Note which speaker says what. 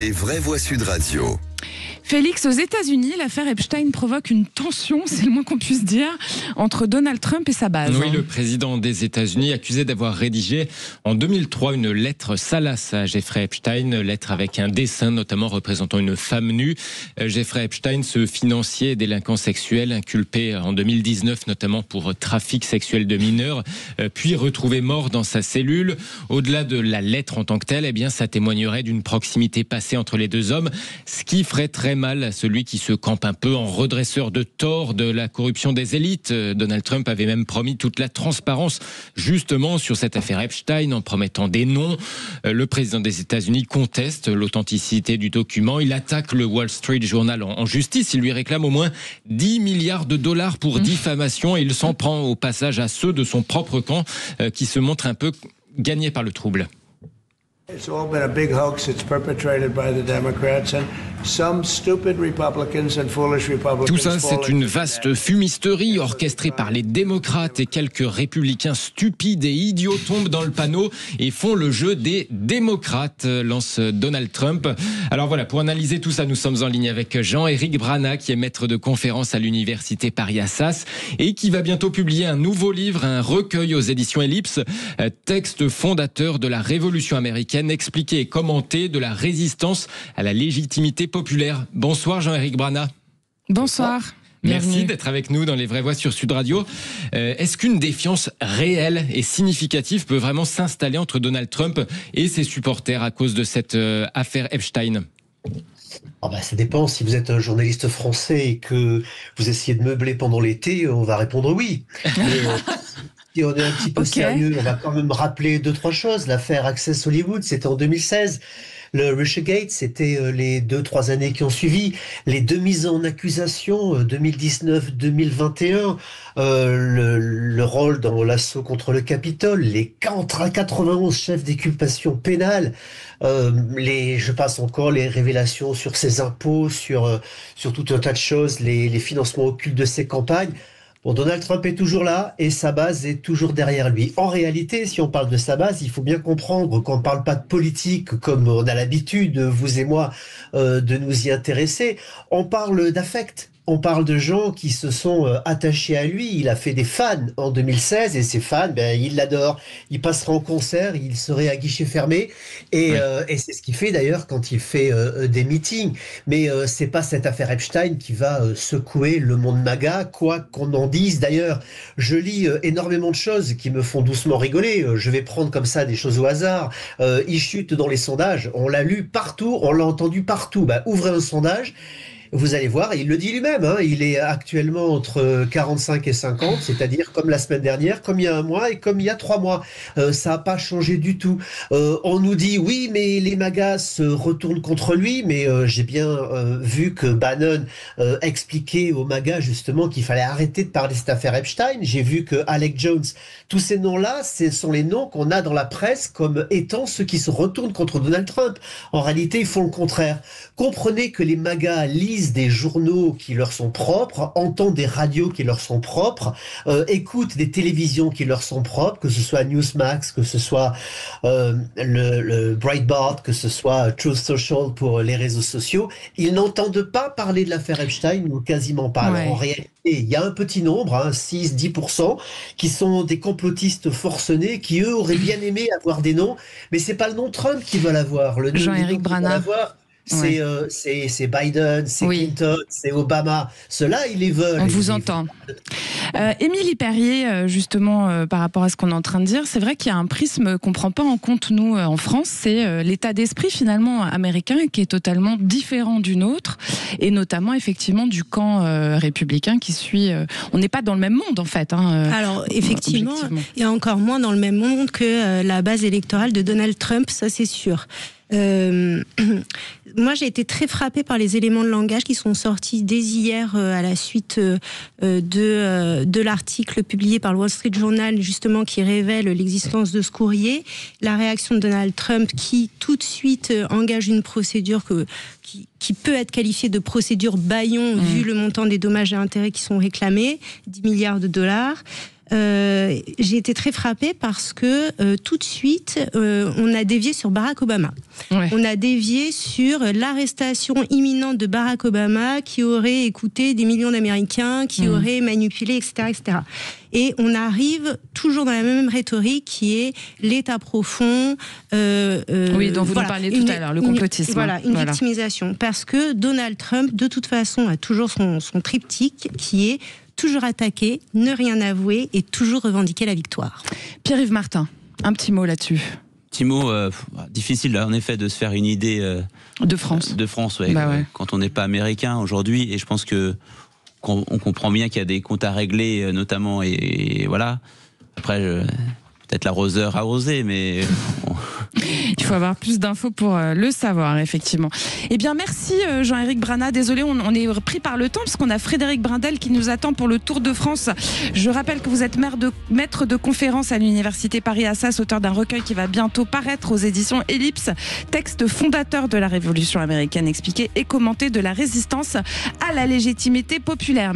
Speaker 1: Les vraies voix Sud Radio.
Speaker 2: Félix, aux États-Unis, l'affaire Epstein provoque une tension, c'est le moins qu'on puisse dire, entre Donald Trump et sa base.
Speaker 3: Oui, le président des États-Unis accusé d'avoir rédigé en 2003 une lettre salace à Jeffrey Epstein, lettre avec un dessin notamment représentant une femme nue. Jeffrey Epstein, ce financier et délinquant sexuel inculpé en 2019 notamment pour trafic sexuel de mineurs, puis retrouvé mort dans sa cellule. Au-delà de la lettre en tant que telle, eh bien, ça témoignerait d'une proximité passée entre les deux hommes, ce qui ferait très mal à celui qui se campe un peu en redresseur de tort de la corruption des élites. Donald Trump avait même promis toute la transparence justement sur cette affaire Epstein en promettant des noms. Le président des États-Unis conteste l'authenticité du document. Il attaque le Wall Street Journal en justice. Il lui réclame au moins 10 milliards de dollars pour diffamation et il s'en prend au passage à ceux de son propre camp qui se montrent un peu gagnés par le trouble.
Speaker 4: It's all been a big hoax. It's perpetrated by the Democrats and some stupid Republicans and foolish Republicans.
Speaker 3: Tout ça, c'est une vaste fumisterie orchestrée par les démocrates et quelques républicains stupides et idiots tombent dans le panneau et font le jeu des démocrates, lance Donald Trump. Alors voilà, pour analyser tout ça, nous sommes en ligne avec Jean-Éric Brana, qui est maître de conférences à l'université Paris-Assas et qui va bientôt publier un nouveau livre, un recueil aux éditions Ellipse, texte fondateur de la Révolution américaine, expliqué et commenté de la résistance à la légitimité populaire. Bonsoir Jean-Éric Brana.
Speaker 2: Bonsoir.
Speaker 3: Merci
Speaker 2: Bienvenue.
Speaker 3: d'être avec nous dans Les Vraies Voix sur Sud Radio. Est-ce qu'une défiance réelle et significative peut vraiment s'installer entre Donald Trump et ses supporters à cause de cette affaire Epstein ?
Speaker 5: Ça dépend. Si vous êtes un journaliste français et que vous essayez de meubler pendant l'été, on va répondre oui. Si on est un petit peu sérieux, on va quand même rappeler 2-3 choses. L'affaire Access Hollywood, c'était en 2016. Le Russiagate, c'était les 2-3 années qui ont suivi. Les 2 mises en accusation, 2019-2021, le rôle dans l'assaut contre le Capitole, les 91 chefs d'inculpation pénale, je passe encore les révélations sur ses impôts, sur tout un tas de choses, les financements occultes de ses campagnes. Bon, Donald Trump est toujours là et sa base est toujours derrière lui. En réalité, si on parle de sa base, il faut bien comprendre qu'on ne parle pas de politique comme on a l'habitude, vous et moi, de nous y intéresser. On parle d'affect. On parle de gens qui se sont attachés à lui. Il a fait des fans en 2016 et ces fans, ils l'adorent. Il passera en concert, il serait à guichet fermé et c'est ce qu'il fait d'ailleurs quand il fait des meetings. Mais c'est pas cette affaire Epstein qui va secouer le monde MAGA, quoi qu'on en dise. D'ailleurs, je lis énormément de choses qui me font doucement rigoler. Je vais prendre comme ça des choses au hasard. Il chute dans les sondages. On l'a lu partout, on l'a entendu partout. Ouvrez un sondage. Vous allez voir, il le dit lui-même, il est actuellement entre 45 et 50, c'est-à-dire comme la semaine dernière, comme il y a un mois et comme il y a 3 mois. Ça n'a pas changé du tout. On nous dit, oui, mais les MAGA se retournent contre lui, mais j'ai bien vu que Bannon expliquait aux MAGA justement qu'il fallait arrêter de parler de cette affaire Epstein. J'ai vu que Alex Jones, tous ces noms-là, ce sont les noms qu'on a dans la presse comme étant ceux qui se retournent contre Donald Trump. En réalité, ils font le contraire. Comprenez que les MAGA lisent des journaux qui leur sont propres, entendent des radios qui leur sont propres, écoutent des télévisions qui leur sont propres, que ce soit Newsmax, que ce soit le Breitbart, que ce soit Truth Social pour les réseaux sociaux. Ils n'entendent pas parler de l'affaire Epstein ou quasiment pas. Alors, en réalité, il y a un petit nombre, 6-10%, qui sont des complotistes forcenés qui, eux, auraient bien aimé avoir des noms, mais c'est pas le nom Trump qu'ils veulent avoir. Le nom
Speaker 2: Jean-Éric Brana.
Speaker 5: C'est Biden, c'est Clinton, c'est Obama. Ceux-là, ils les veulent.
Speaker 2: On vous entend. Émilie Perrier, justement, par rapport à ce qu'on est en train de dire, c'est vrai qu'il y a un prisme qu'on ne prend pas en compte, nous, en France, c'est l'état d'esprit, finalement, américain, qui est totalement différent du nôtre, et notamment, effectivement, du camp républicain qui suit... on n'est pas dans le même monde, en fait.
Speaker 6: Alors, effectivement, et encore moins dans le même monde que la base électorale de Donald Trump, ça c'est sûr. Moi, j'ai été très frappée par les éléments de langage qui sont sortis dès hier à la suite de l'article publié par le Wall Street Journal, justement, qui révèle l'existence de ce courrier. La réaction de Donald Trump qui, tout de suite, engage une procédure qui peut être qualifiée de procédure bâillon, vu le montant des dommages et intérêts qui sont réclamés, 10 milliards de dollars. j'ai été très frappée parce que tout de suite, on a dévié sur Barack Obama. Ouais. On a dévié sur l'arrestation imminente de Barack Obama qui aurait écouté des millions d'Américains, qui aurait manipulé, etc., etc. Et on arrive toujours dans la même rhétorique qui est l'État profond.
Speaker 2: Oui, dont vous nous parliez tout à l'heure, le complotisme.
Speaker 6: Une victimisation. Parce que Donald Trump, de toute façon, a toujours son triptyque qui est toujours attaquer, ne rien avouer et toujours revendiquer la victoire.
Speaker 2: Pierre-Yves Martin, un petit mot là-dessus.
Speaker 7: Petit mot, difficile en effet de se faire une idée
Speaker 2: de France.
Speaker 7: De France, ouais, quand on n'est pas américain aujourd'hui. Et je pense qu'on comprend bien qu'il y a des comptes à régler, notamment, et voilà. Après, peut-être l'arroseur arrosé, mais...
Speaker 2: Il faut avoir plus d'infos pour le savoir, effectivement. Eh bien, merci Jean-Éric Brana. Désolé, on est pris par le temps parce qu'on a Frédéric Brindel qui nous attend pour le Tour de France. Je rappelle que vous êtes maître de conférence à l'Université Paris-Assas, auteur d'un recueil qui va bientôt paraître aux éditions Ellipse. Texte fondateur de la Révolution américaine, expliqué et commenté de la résistance à la légitimité populaire.